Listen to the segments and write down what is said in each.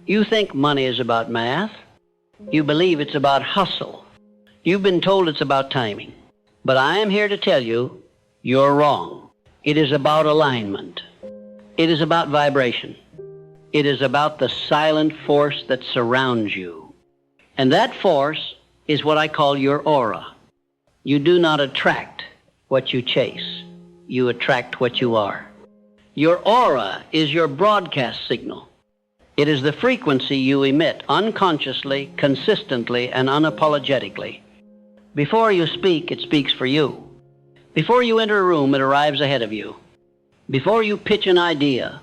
You think money is about math. You believe it's about hustle. You've been told it's about timing. But I am here to tell you, you're wrong. It is about alignment. It is about vibration. It is about the silent force that surrounds you. And that force is what I call your aura. You do not attract what you chase. You attract what you are. Your aura is your broadcast signal. It is the frequency you emit unconsciously, consistently, and unapologetically. Before you speak, it speaks for you. Before you enter a room, it arrives ahead of you. Before you pitch an idea,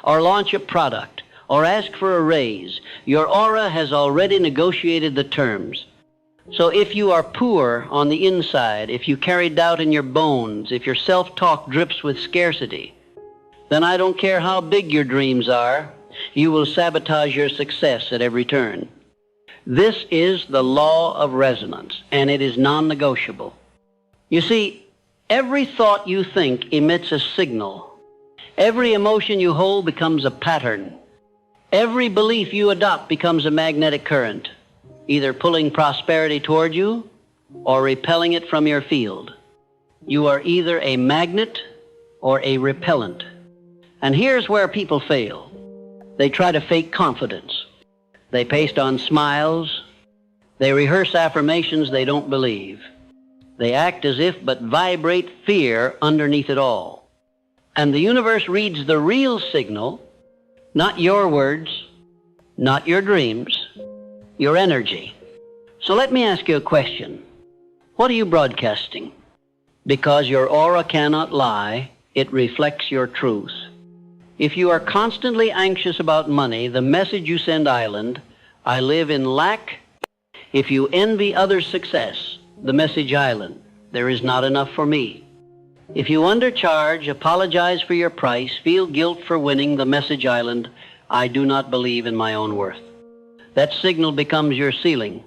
or launch a product, or ask for a raise, your aura has already negotiated the terms. So if you are poor on the inside, if you carry doubt in your bones, if your self-talk drips with scarcity, then I don't care how big your dreams are, you will sabotage your success at every turn. This is the law of resonance, and it is non-negotiable. You see, every thought you think emits a signal. Every emotion you hold becomes a pattern. Every belief you adopt becomes a magnetic current, either pulling prosperity toward you or repelling it from your field. You are either a magnet or a repellent. And here's where people fail. They try to fake confidence. They paste on smiles. They rehearse affirmations they don't believe. They act as if but vibrate fear underneath it all. And the universe reads the real signal, not your words, not your dreams, your energy. So let me ask you a question. What are you broadcasting? Because your aura cannot lie, it reflects your truth. If you are constantly anxious about money, the message you send island, I live in lack. If you envy others' success, the message island, there is not enough for me. If you undercharge, apologize for your price, feel guilt for winning, the message island, I do not believe in my own worth. That signal becomes your ceiling,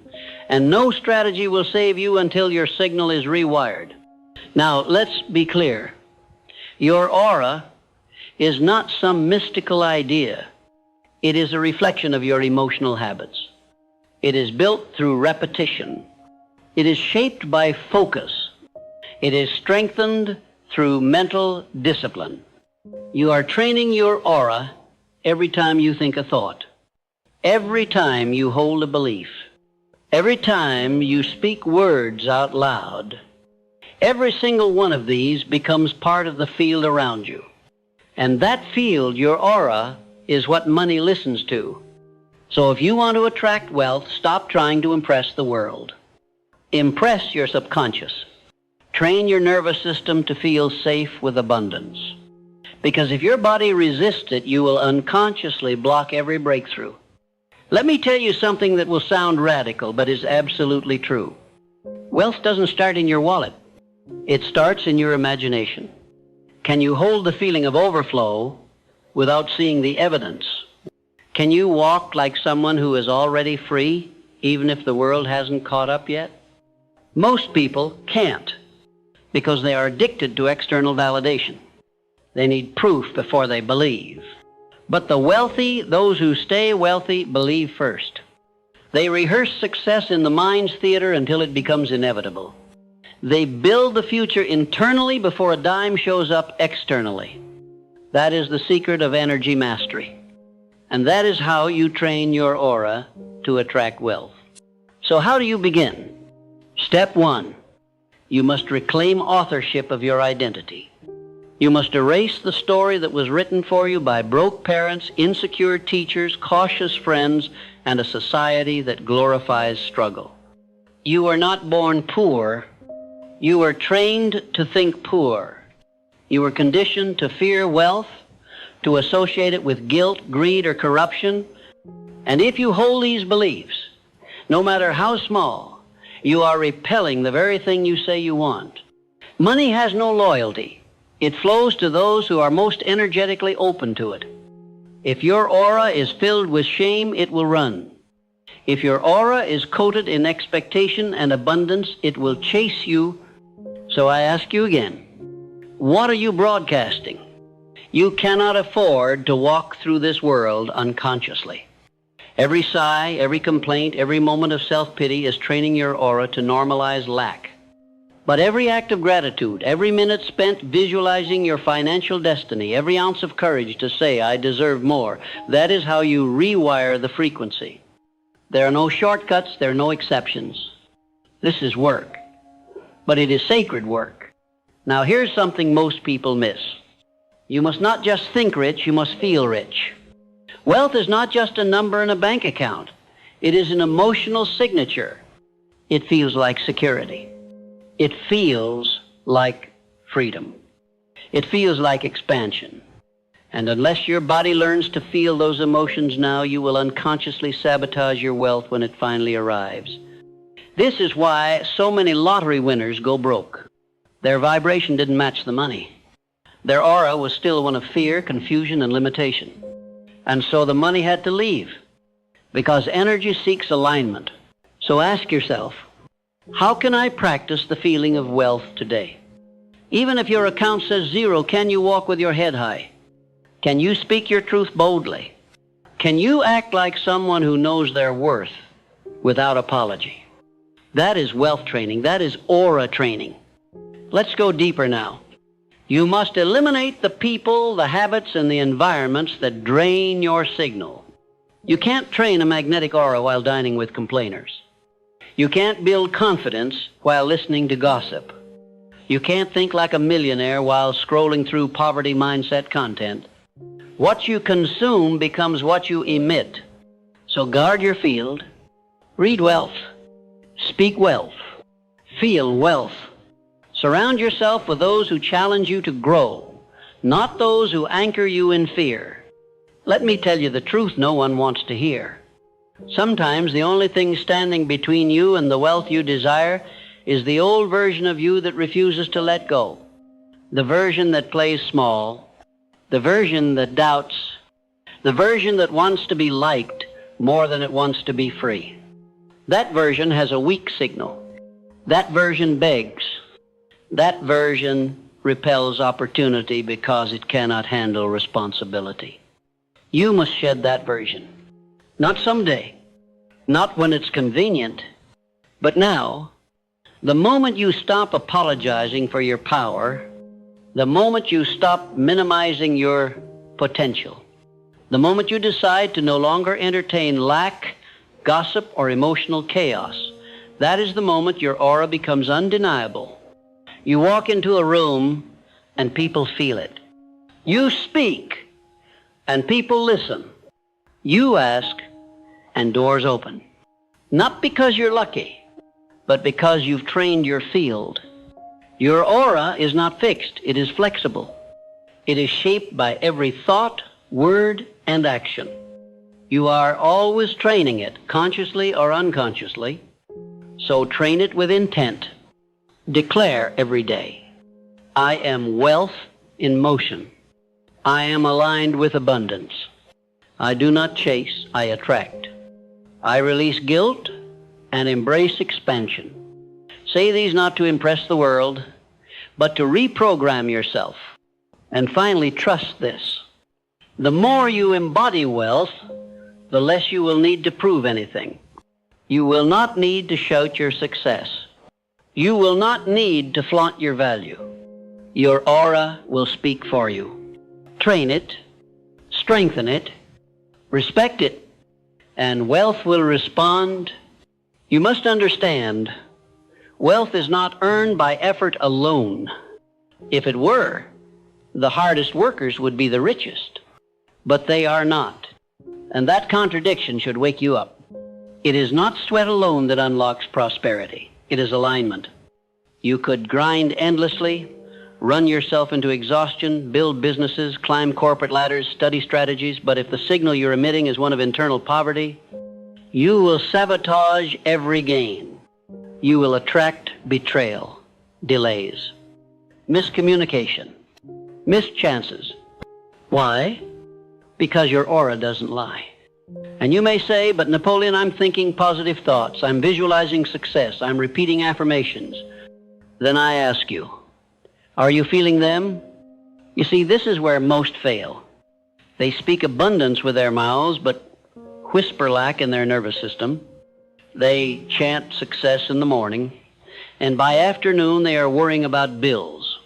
and no strategy will save you until your signal is rewired. Now, let's be clear. Your aura is not some mystical idea. It is a reflection of your emotional habits. It is built through repetition. It is shaped by focus. It is strengthened through mental discipline. You are training your aura every time you think a thought, every time you hold a belief, every time you speak words out loud. Every single one of these becomes part of the field around you. And that field, your aura, is what money listens to. So if you want to attract wealth, stop trying to impress the world. Impress your subconscious. Train your nervous system to feel safe with abundance. Because if your body resists it, you will unconsciously block every breakthrough. Let me tell you something that will sound radical, but is absolutely true. Wealth doesn't start in your wallet. It starts in your imagination. Can you hold the feeling of overflow without seeing the evidence? Can you walk like someone who is already free, even if the world hasn't caught up yet? Most people can't, because they are addicted to external validation. They need proof before they believe. But the wealthy, those who stay wealthy, believe first. They rehearse success in the mind's theater until it becomes inevitable. They build the future internally before a dime shows up externally. That is the secret of energy mastery. And that is how you train your aura to attract wealth. So how do you begin? Step 1, you must reclaim authorship of your identity. You must erase the story that was written for you by broke parents, insecure teachers, cautious friends, and a society that glorifies struggle. You are not born poor. You were trained to think poor. You were conditioned to fear wealth, to associate it with guilt, greed, or corruption. And if you hold these beliefs, no matter how small, you are repelling the very thing you say you want. Money has no loyalty. It flows to those who are most energetically open to it. If your aura is filled with shame, it will run. If your aura is coated in expectation and abundance, it will chase you. So I ask you again, what are you broadcasting? You cannot afford to walk through this world unconsciously. Every sigh, every complaint, every moment of self-pity is training your aura to normalize lack. But every act of gratitude, every minute spent visualizing your financial destiny, every ounce of courage to say, I deserve more, that is how you rewire the frequency. There are no shortcuts, there are no exceptions. This is work, but it is sacred work. Now here's something most people miss. You must not just think rich, you must feel rich. Wealth is not just a number in a bank account. It is an emotional signature. It feels like security. It feels like freedom. It feels like expansion. And unless your body learns to feel those emotions now, you will unconsciously sabotage your wealth when it finally arrives. This is why so many lottery winners go broke. Their vibration didn't match the money. Their aura was still one of fear, confusion, and limitation. And so the money had to leave, because energy seeks alignment. So ask yourself, how can I practice the feeling of wealth today? Even if your account says zero, can you walk with your head high? Can you speak your truth boldly? Can you act like someone who knows their worth without apology? That is wealth training. That is aura training. Let's go deeper now. You must eliminate the people, the habits, and the environments that drain your signal. You can't train a magnetic aura while dining with complainers. You can't build confidence while listening to gossip. You can't think like a millionaire while scrolling through poverty mindset content. What you consume becomes what you emit. So guard your field. Read wealth. Speak wealth. Feel wealth. Surround yourself with those who challenge you to grow, not those who anchor you in fear. Let me tell you the truth no one wants to hear. Sometimes the only thing standing between you and the wealth you desire is the old version of you that refuses to let go, the version that plays small, the version that doubts, the version that wants to be liked more than it wants to be free. That version has a weak signal. That version begs. That version repels opportunity because it cannot handle responsibility. You must shed that version. Not someday, not when it's convenient, but now. The moment you stop apologizing for your power, the moment you stop minimizing your potential, the moment you decide to no longer entertain lack, gossip, or emotional chaos, that is the moment your aura becomes undeniable. You walk into a room and people feel it. You speak and people listen. You ask and doors open. Not because you're lucky, but because you've trained your field. Your aura is not fixed, it is flexible. It is shaped by every thought, word, and action. You are always training it, consciously or unconsciously. So train it with intent. Declare every day, I am wealth in motion. I am aligned with abundance. I do not chase, I attract. I release guilt and embrace expansion. Say these not to impress the world, but to reprogram yourself. And finally, trust this. The more you embody wealth, the less you will need to prove anything. You will not need to shout your success. You will not need to flaunt your value. Your aura will speak for you. Train it, strengthen it, respect it, and wealth will respond. You must understand, wealth is not earned by effort alone. If it were, the hardest workers would be the richest. But they are not. And that contradiction should wake you up. It is not sweat alone that unlocks prosperity. It is alignment. You could grind endlessly, run yourself into exhaustion, build businesses, climb corporate ladders, study strategies, but if the signal you're emitting is one of internal poverty, you will sabotage every gain. You will attract betrayal, delays, miscommunication, missed chances. Why? Because your aura doesn't lie. And you may say, but Napoleon, I'm thinking positive thoughts. I'm visualizing success. I'm repeating affirmations. Then I ask you, are you feeling them? You see, this is where most fail. They speak abundance with their mouths, but whisper-like in their nervous system. They chant success in the morning, and by afternoon they are worrying about bills.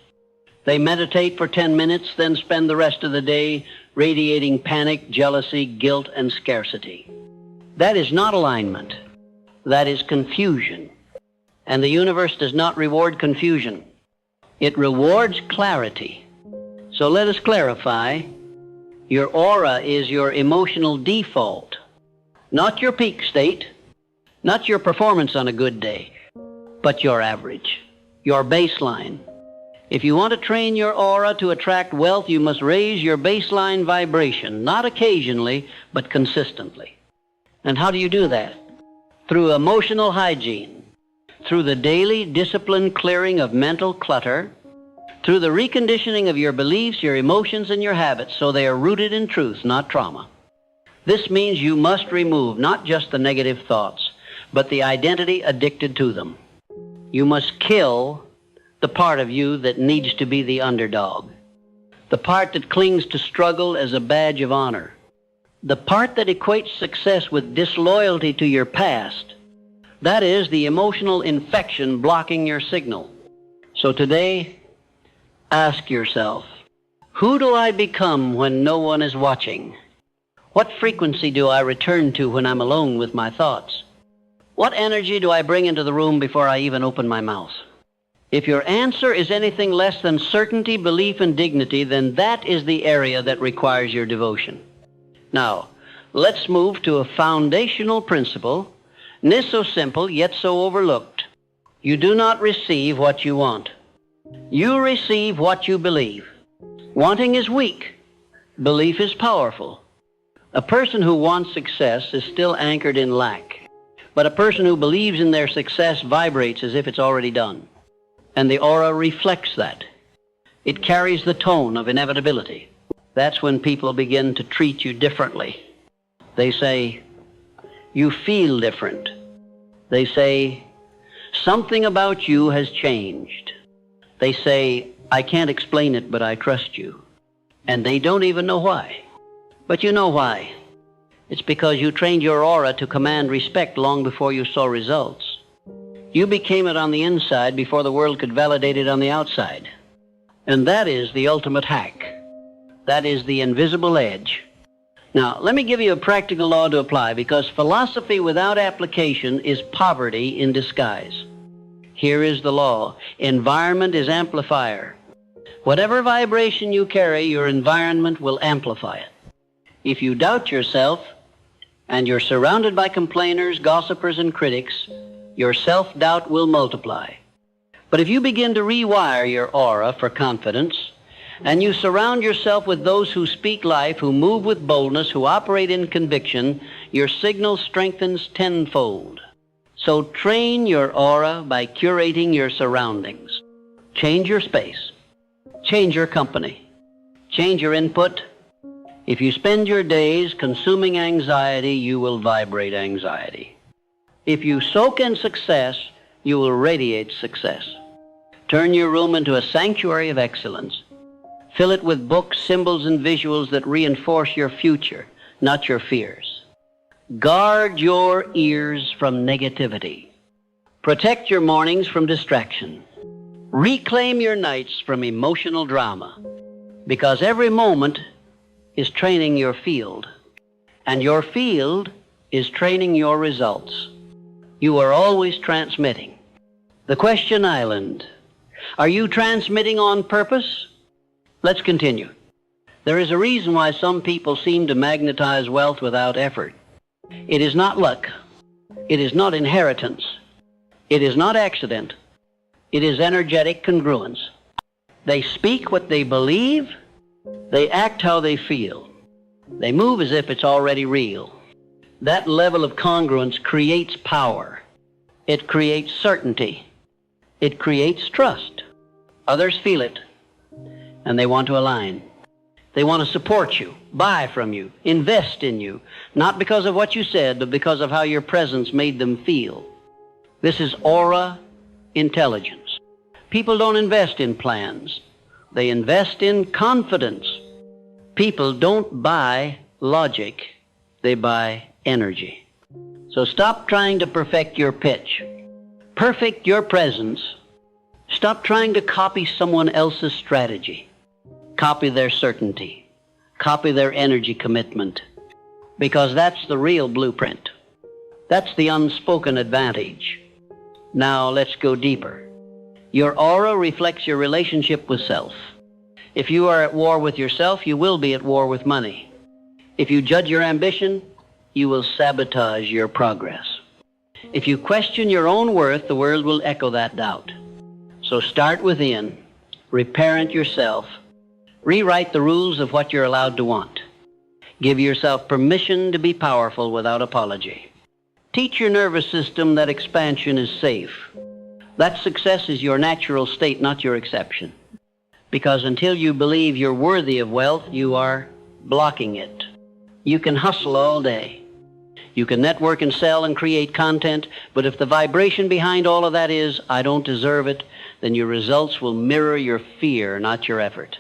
They meditate for 10 minutes, then spend the rest of the day radiating panic, jealousy, guilt, and scarcity. That is not alignment. That is confusion. And the universe does not reward confusion. It rewards clarity. So let us clarify. Your aura is your emotional default, not your peak state, not your performance on a good day, but your average, your baseline. If you want to train your aura to attract wealth, you must raise your baseline vibration, not occasionally, but consistently. And how do you do that? Through emotional hygiene, through the daily disciplined clearing of mental clutter, through the reconditioning of your beliefs, your emotions, and your habits so they are rooted in truth, not trauma. This means you must remove not just the negative thoughts, but the identity addicted to them. You must kill the part of you that needs to be the underdog, the part that clings to struggle as a badge of honor, the part that equates success with disloyalty to your past. That is the emotional infection blocking your signal. So today, ask yourself, who do I become when no one is watching? What frequency do I return to when I'm alone with my thoughts? What energy do I bring into the room before I even open my mouth? If your answer is anything less than certainty, belief, and dignity, then that is the area that requires your devotion. Now, let's move to a foundational principle, not so simple, yet so overlooked. You do not receive what you want. You receive what you believe. Wanting is weak. Belief is powerful. A person who wants success is still anchored in lack. But a person who believes in their success vibrates as if it's already done. And the aura reflects that. It carries the tone of inevitability. That's when people begin to treat you differently. They say, you feel different. They say, something about you has changed. They say, I can't explain it, but I trust you. And they don't even know why. But you know why. It's because you trained your aura to command respect long before you saw results. You became it on the inside before the world could validate it on the outside. And that is the ultimate hack. That is the invisible edge. Now, let me give you a practical law to apply, because philosophy without application is poverty in disguise. Here is the law. Environment is amplifier. Whatever vibration you carry, your environment will amplify it. If you doubt yourself, and you're surrounded by complainers, gossipers, and critics, your self-doubt will multiply. But if you begin to rewire your aura for confidence, and you surround yourself with those who speak life, who move with boldness, who operate in conviction, your signal strengthens tenfold. So train your aura by curating your surroundings. Change your space. Change your company. Change your input. If you spend your days consuming anxiety, you will vibrate anxiety. If you soak in success, you will radiate success. Turn your room into a sanctuary of excellence. Fill it with books, symbols, and visuals that reinforce your future, not your fears. Guard your ears from negativity. Protect your mornings from distraction. Reclaim your nights from emotional drama, because every moment is training your field, and your field is training your results. You are always transmitting. The question island. Are you transmitting on purpose? Let's continue. There is a reason why some people seem to magnetize wealth without effort. It is not luck. It is not inheritance. It is not accident. It is energetic congruence. They speak what they believe. They act how they feel. They move as if it's already real. That level of congruence creates power. It creates certainty. It creates trust. Others feel it, and they want to align. They want to support you, buy from you, invest in you, not because of what you said, but because of how your presence made them feel. This is aura intelligence. People don't invest in plans. They invest in confidence. People don't buy logic. They buy energy. So stop trying to perfect your pitch. Perfect your presence. Stop trying to copy someone else's strategy. Copy their certainty. Copy their energy commitment. Because that's the real blueprint. That's the unspoken advantage. Now let's go deeper. Your aura reflects your relationship with self. If you are at war with yourself, you will be at war with money. If you judge your ambition, you will sabotage your progress. If you question your own worth, the world will echo that doubt. So start within, reparent yourself, rewrite the rules of what you're allowed to want. Give yourself permission to be powerful without apology. Teach your nervous system that expansion is safe. That success is your natural state, not your exception. Because until you believe you're worthy of wealth, you are blocking it. You can hustle all day. You can network and sell and create content, but if the vibration behind all of that is, I don't deserve it, then your results will mirror your fear, not your effort.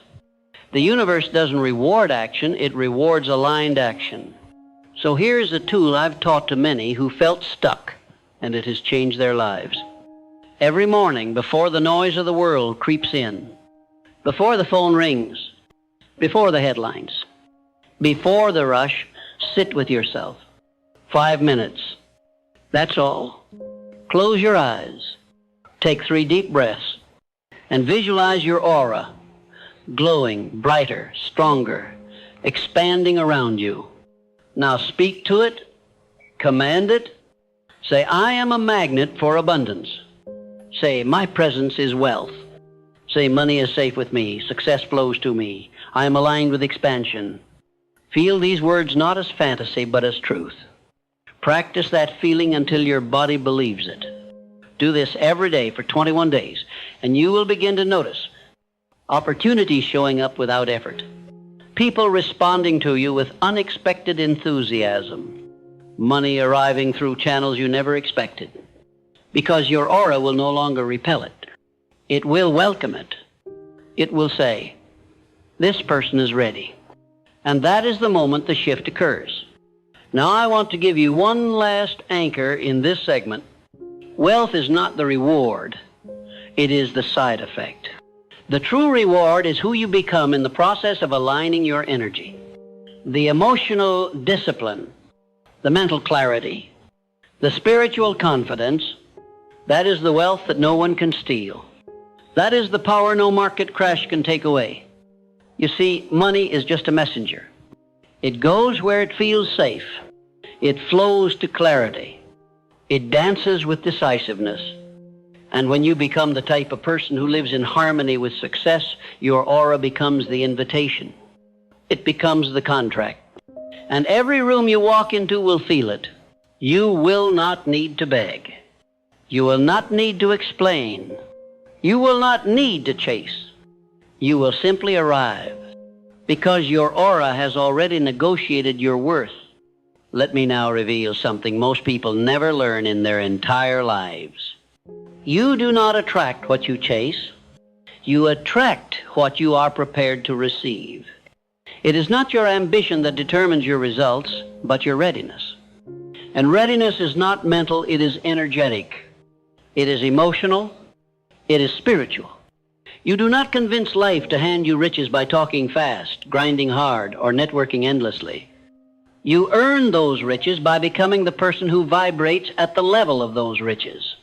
The universe doesn't reward action, it rewards aligned action. So here's a tool I've taught to many who felt stuck, and it has changed their lives. Every morning, before the noise of the world creeps in, before the phone rings, before the headlines, before the rush, sit with yourself. 5 minutes. That's all. Close your eyes. Take 3 deep breaths and visualize your aura, glowing, brighter, stronger, expanding around you. Now speak to it, command it. Say, I am a magnet for abundance. Say, my presence is wealth. Say, money is safe with me, success flows to me, I am aligned with expansion. Feel these words not as fantasy, but as truth. Practice that feeling until your body believes it. Do this every day for 21 days, and you will begin to notice opportunities showing up without effort. People responding to you with unexpected enthusiasm. Money arriving through channels you never expected. Because your aura will no longer repel it. It will welcome it. It will say, this person is ready. And that is the moment the shift occurs. Now I want to give you one last anchor in this segment. Wealth is not the reward. It is the side effect. The true reward is who you become in the process of aligning your energy. The emotional discipline, the mental clarity, the spiritual confidence, that is the wealth that no one can steal. That is the power no market crash can take away. You see, money is just a messenger. It goes where it feels safe. It flows to clarity. It dances with decisiveness. And when you become the type of person who lives in harmony with success, your aura becomes the invitation. It becomes the contract. And every room you walk into will feel it. You will not need to beg. You will not need to explain. You will not need to chase. You will simply arrive. Because your aura has already negotiated your worth. Let me now reveal something most people never learn in their entire lives. You do not attract what you chase. You attract what you are prepared to receive. It is not your ambition that determines your results, but your readiness. And readiness is not mental, it is energetic. It is emotional. It is spiritual. You do not convince life to hand you riches by talking fast, grinding hard, or networking endlessly. You earn those riches by becoming the person who vibrates at the level of those riches.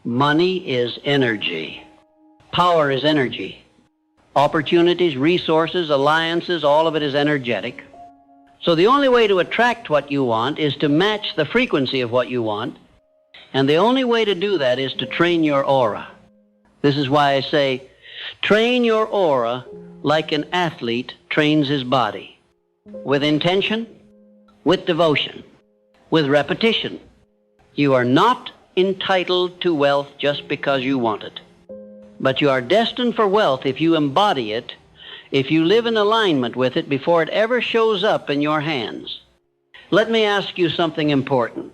Money is energy. Power is energy. Opportunities, resources, alliances, all of it is energetic. So the only way to attract what you want is to match the frequency of what you want. And the only way to do that is to train your aura. This is why I say, train your aura like an athlete trains his body. With intention, with devotion, with repetition. You are not entitled to wealth just because you want it. But you are destined for wealth if you embody it, if you live in alignment with it before it ever shows up in your hands. Let me ask you something important.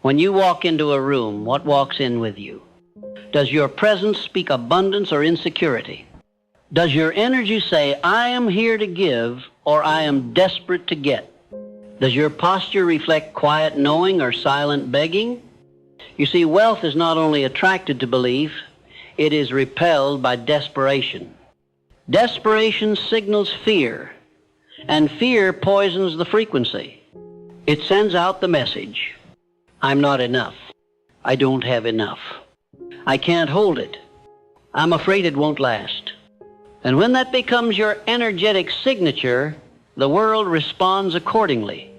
When you walk into a room, what walks in with you? Does your presence speak abundance or insecurity? Does your energy say, I am here to give, or I am desperate to get? Does your posture reflect quiet knowing or silent begging? You see, wealth is not only attracted to belief, it is repelled by desperation. Desperation signals fear, and fear poisons the frequency. It sends out the message, I'm not enough. I don't have enough. I can't hold it. I'm afraid it won't last. And when that becomes your energetic signature, the world responds accordingly.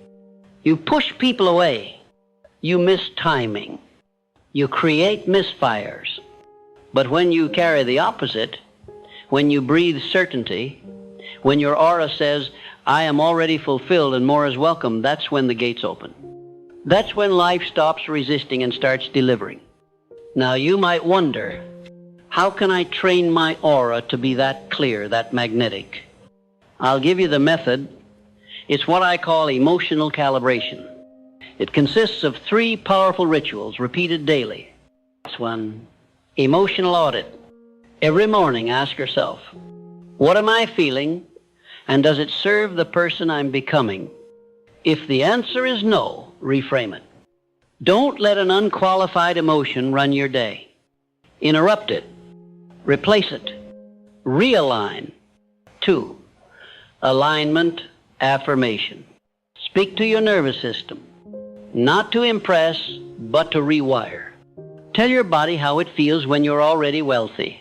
You push people away. You miss timing. You create misfires. But when you carry the opposite, when you breathe certainty, when your aura says, I am already fulfilled and more is welcome, that's when the gates open. That's when life stops resisting and starts delivering. Now you might wonder, how can I train my aura to be that clear, that magnetic? I'll give you the method. It's what I call emotional calibration. It consists of 3 powerful rituals repeated daily. This one, emotional audit. Every morning ask yourself, what am I feeling, and does it serve the person I'm becoming? If the answer is no, reframe it. Don't let an unqualified emotion run your day. Interrupt it. Replace it. Realign. 2, alignment, affirmation. Speak to your nervous system. Not to impress, but to rewire. Tell your body how it feels when you're already wealthy.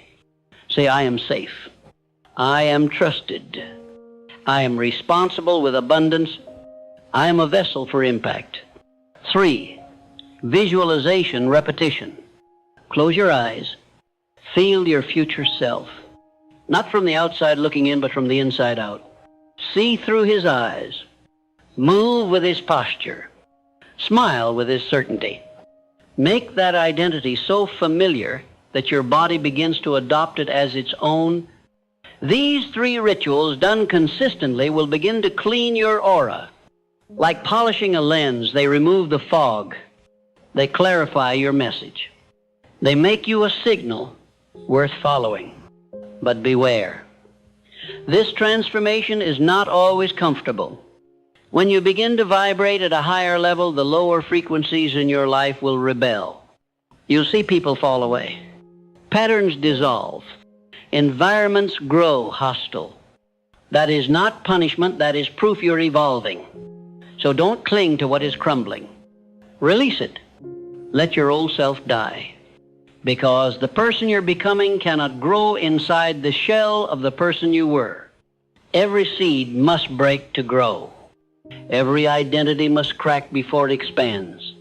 Say, I am safe. I am trusted. I am responsible with abundance. I am a vessel for impact. 3, visualization, repetition. Close your eyes. Feel your future self. Not from the outside looking in, but from the inside out. See through his eyes. Move with his posture. Smile with his certainty. Make that identity so familiar that your body begins to adopt it as its own. These 3 rituals done consistently will begin to clean your aura. Like polishing a lens, they remove the fog. They clarify your message. They make you a signal worth following. But beware. This transformation is not always comfortable. When you begin to vibrate at a higher level, the lower frequencies in your life will rebel. You'll see people fall away. Patterns dissolve. Environments grow hostile. That is not punishment, that is proof you're evolving. So don't cling to what is crumbling. Release it. Let your old self die. Because the person you're becoming cannot grow inside the shell of the person you were. Every seed must break to grow. Every identity must crack before it expands.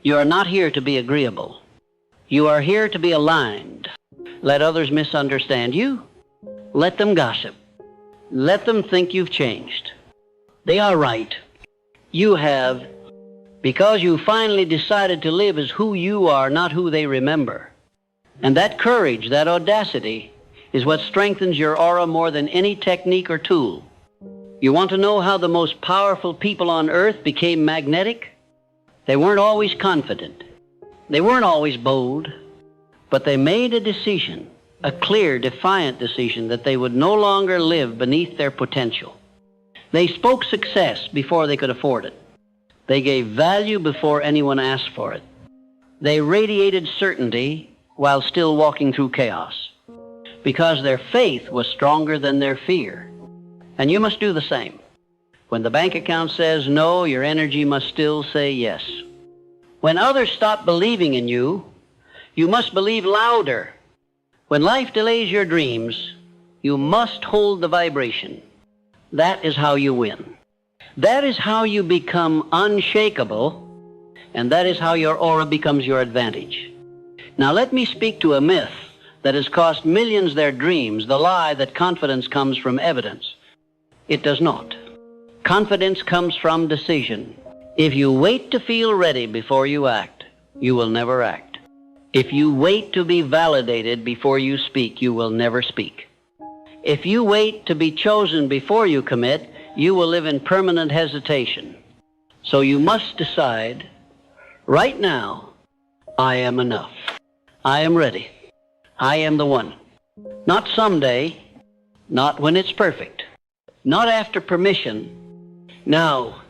You are not here to be agreeable. You are here to be aligned. Let others misunderstand you. Let them gossip. Let them think you've changed. They are right. You have, because you finally decided to live as who you are, not who they remember. And that courage, that audacity, is what strengthens your aura more than any technique or tool. You want to know how the most powerful people on earth became magnetic? They weren't always confident. They weren't always bold. But they made a decision, a clear, defiant decision, that they would no longer live beneath their potential. They spoke success before they could afford it. They gave value before anyone asked for it. They radiated certainty while still walking through chaos, because their faith was stronger than their fear. And you must do the same. When the bank account says no, your energy must still say yes. When others stop believing in you, you must believe louder. When life delays your dreams, you must hold the vibration. That is how you win. That is how you become unshakable, and that is how your aura becomes your advantage. Now let me speak to a myth that has cost millions their dreams, the lie that confidence comes from evidence. It does not. Confidence comes from decision. If you wait to feel ready before you act, you will never act. If you wait to be validated before you speak, you will never speak. If you wait to be chosen before you commit, you will live in permanent hesitation. So you must decide, right now, I am enough. I am ready. I am the one. Not someday, not when it's perfect, not after permission. Now,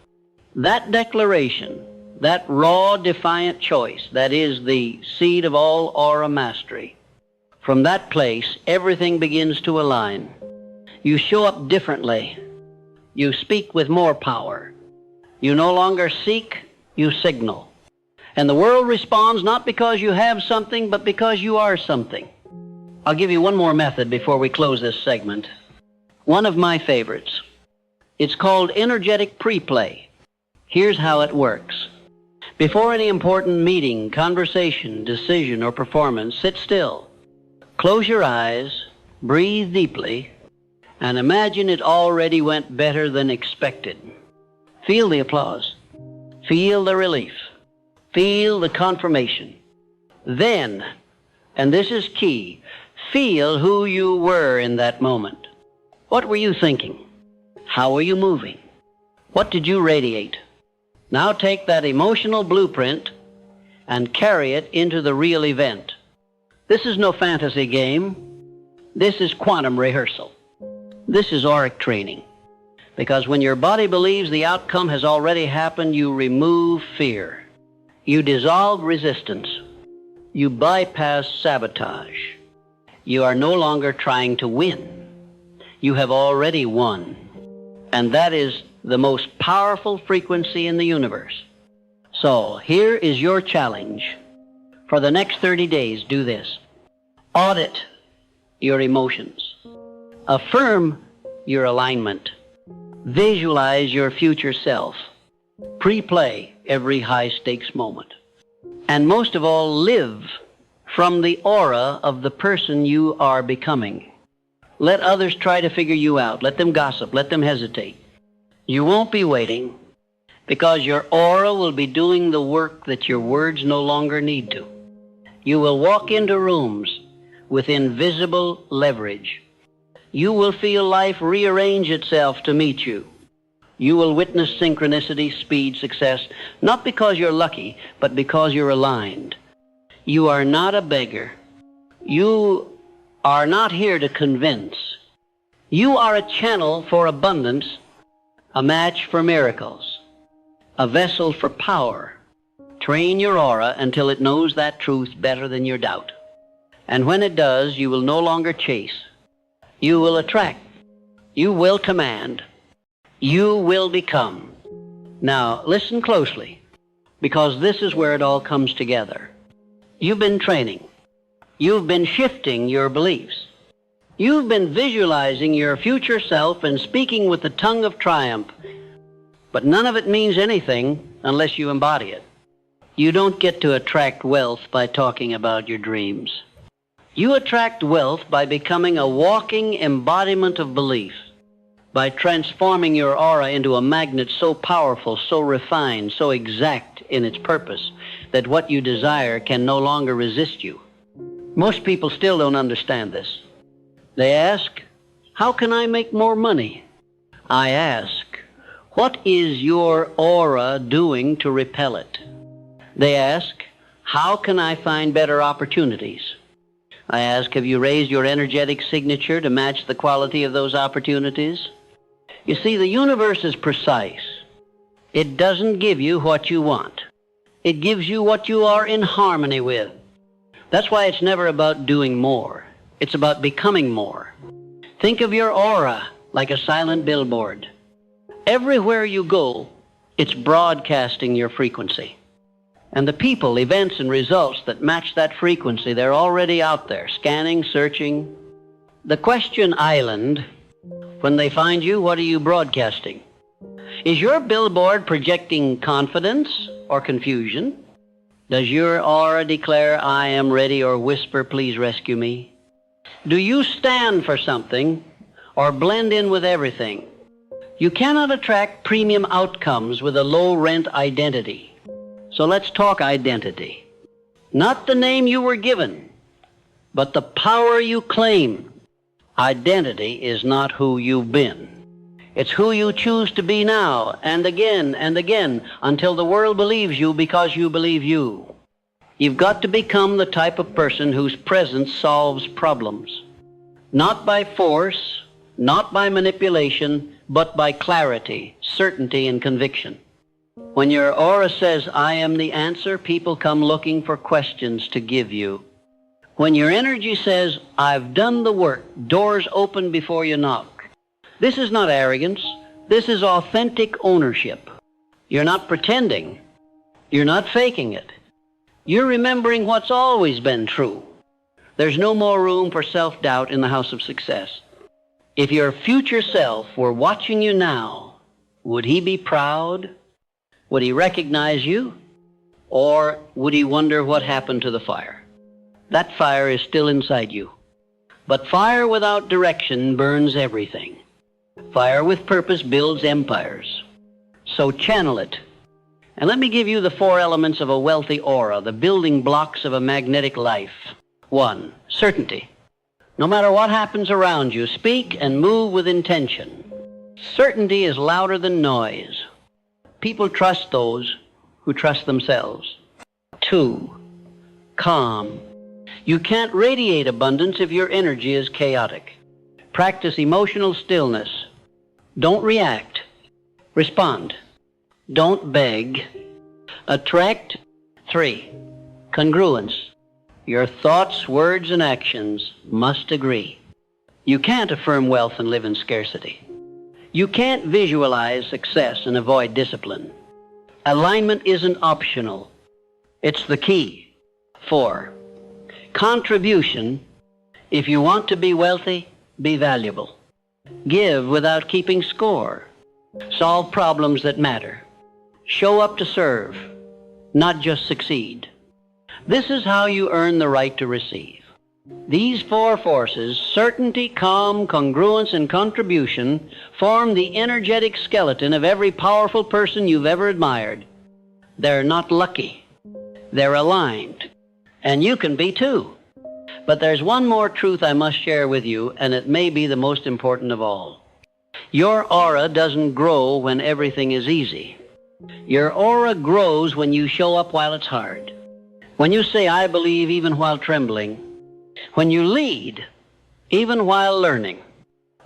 That declaration, that raw, defiant choice, that is the seed of all aura mastery. From that place, everything begins to align. You show up differently. You speak with more power. You no longer seek, you signal. And the world responds not because you have something, but because you are something. I'll give you one more method before we close this segment. One of my favorites. It's called energetic pre-play. Here's how it works. Before any important meeting, conversation, decision, or performance, sit still. Close your eyes, breathe deeply, and imagine it already went better than expected. Feel the applause. Feel the relief. Feel the confirmation. Then, and this is key, feel who you were in that moment. What were you thinking? How were you moving? What did you radiate? Now take that emotional blueprint and carry it into the real event. This is no fantasy game. This is quantum rehearsal. This is auric training. Because when your body believes the outcome has already happened, you remove fear. You dissolve resistance. You bypass sabotage. You are no longer trying to win. You have already won. And that is the most powerful frequency in the universe. So here is your challenge. For the next 30 days, do this. Audit your emotions. Affirm your alignment. Visualize your future self. Pre-play every high-stakes moment. And most of all, live from the aura of the person you are becoming. Let others try to figure you out. Let them gossip. Let them hesitate. You won't be waiting, because your aura will be doing the work that your words no longer need to. You will walk into rooms with invisible leverage. You will feel life rearrange itself to meet you. You will witness synchronicity, speed, success, not because you're lucky, but because you're aligned. You are not a beggar. You are not here to convince. You are a channel for abundance, a match for miracles, a vessel for power. Train your aura until it knows that truth better than your doubt. And when it does, you will no longer chase. You will attract. You will command. You will become. Now, listen closely, because this is where it all comes together. You've been training. You've been shifting your beliefs. You've been visualizing your future self and speaking with the tongue of triumph. But none of it means anything unless you embody it. You don't get to attract wealth by talking about your dreams. You attract wealth by becoming a walking embodiment of belief, by transforming your aura into a magnet so powerful, so refined, so exact in its purpose, that what you desire can no longer resist you. Most people still don't understand this. They ask, how can I make more money? I ask, what is your aura doing to repel it? They ask, how can I find better opportunities? I ask, have you raised your energetic signature to match the quality of those opportunities? You see, the universe is precise. It doesn't give you what you want. It gives you what you are in harmony with. That's why it's never about doing more. It's about becoming more. Think of your aura like a silent billboard. Everywhere you go, it's broadcasting your frequency. And the people, events, and results that match that frequency, they're already out there, scanning, searching. The question island, when they find you, what are you broadcasting? Is your billboard projecting confidence or confusion? Does your aura declare, I am ready, or whisper, please rescue me? Do you stand for something or blend in with everything? You cannot attract premium outcomes with a low-rent identity. So let's talk identity. Not the name you were given, but the power you claim. Identity is not who you've been. It's who you choose to be now, and again, until the world believes you because you believe you. You've got to become the type of person whose presence solves problems. Not by force, not by manipulation, but by clarity, certainty, and conviction. When your aura says, I am the answer, people come looking for questions to give you. When your energy says, I've done the work, doors open before you knock. This is not arrogance. This is authentic ownership. You're not pretending. You're not faking it. You're remembering what's always been true. There's no more room for self-doubt in the house of success. If your future self were watching you now, would he be proud? Would he recognize you? Or would he wonder what happened to the fire? That fire is still inside you. But fire without direction burns everything. Fire with purpose builds empires. So channel it. And let me give you the 4 elements of a wealthy aura, the building blocks of a magnetic life. 1, certainty. No matter what happens around you, speak and move with intention. Certainty is louder than noise. People trust those who trust themselves. 2, calm. You can't radiate abundance if your energy is chaotic. Practice emotional stillness. Don't react. Respond. Don't beg. Attract. 3, congruence. Your thoughts, words, and actions must agree. You can't affirm wealth and live in scarcity. You can't visualize success and avoid discipline. Alignment isn't optional. It's the key. 4, contribution. If you want to be wealthy, be valuable. Give without keeping score. Solve problems that matter. Show up to serve, not just succeed. This is how you earn the right to receive. These 4 forces, certainty, calm, congruence, and contribution, form the energetic skeleton of every powerful person you've ever admired. They're not lucky. They're aligned. And you can be too. But there's one more truth I must share with you, and it may be the most important of all. Your aura doesn't grow when everything is easy. Your aura grows when you show up while it's hard. When you say, I believe even while trembling. When you lead, even while learning.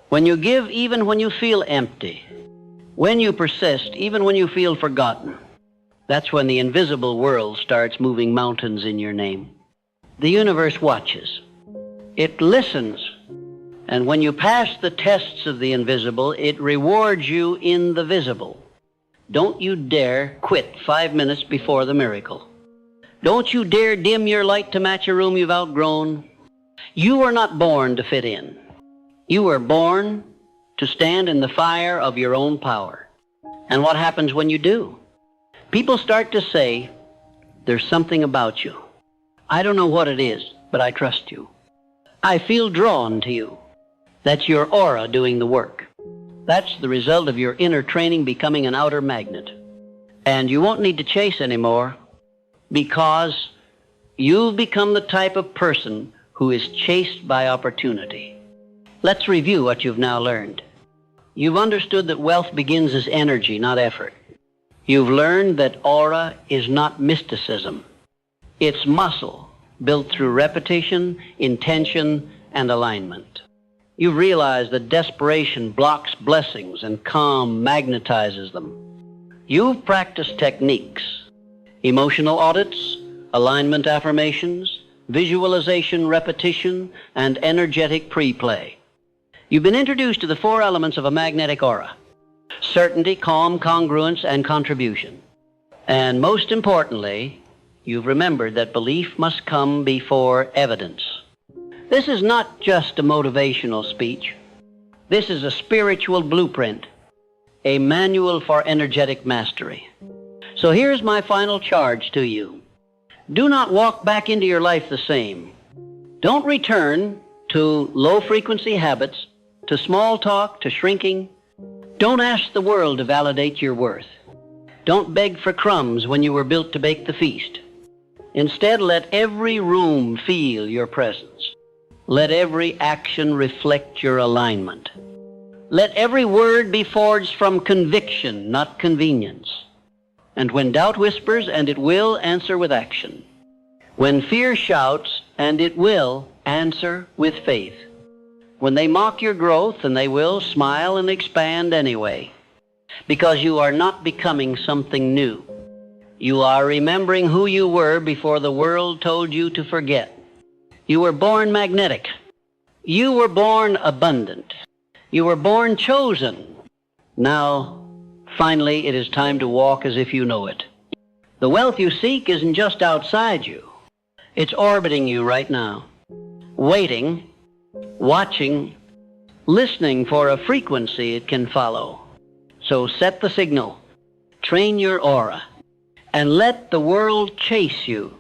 When you give, even when you feel empty. When you persist, even when you feel forgotten. That's when the invisible world starts moving mountains in your name. The universe watches. It listens. And when you pass the tests of the invisible, it rewards you in the visible. Don't you dare quit 5 minutes before the miracle. Don't you dare dim your light to match a room you've outgrown. You were not born to fit in. You were born to stand in the fire of your own power. And what happens when you do? People start to say, there's something about you. I don't know what it is, but I trust you. I feel drawn to you. That's your aura doing the work. That's the result of your inner training becoming an outer magnet. And you won't need to chase anymore, because you've become the type of person who is chased by opportunity. Let's review what you've now learned. You've understood that wealth begins as energy, not effort. You've learned that aura is not mysticism. It's muscle built through repetition, intention, and alignment. You've realized that desperation blocks blessings and calm magnetizes them. You've practiced techniques, emotional audits, alignment affirmations, visualization repetition, and energetic pre-play. You've been introduced to the 4 elements of a magnetic aura: certainty, calm, congruence, and contribution. And most importantly, you've remembered that belief must come before evidence. This is not just a motivational speech. This is a spiritual blueprint, a manual for energetic mastery. So here's my final charge to you. Do not walk back into your life the same. Don't return to low-frequency habits, to small talk, to shrinking. Don't ask the world to validate your worth. Don't beg for crumbs when you were built to bake the feast. Instead, let every room feel your presence. Let every action reflect your alignment. Let every word be forged from conviction, not convenience. And when doubt whispers, and it will, answer with action. When fear shouts, and it will, answer with faith. When they mock your growth, and they will, smile and expand anyway. Because you are not becoming something new. You are remembering who you were before the world told you to forget. You were born magnetic. You were born abundant. You were born chosen. Now, finally, it is time to walk as if you know it. The wealth you seek isn't just outside you. It's orbiting you right now, waiting, watching, listening for a frequency it can follow. So set the signal, train your aura, and let the world chase you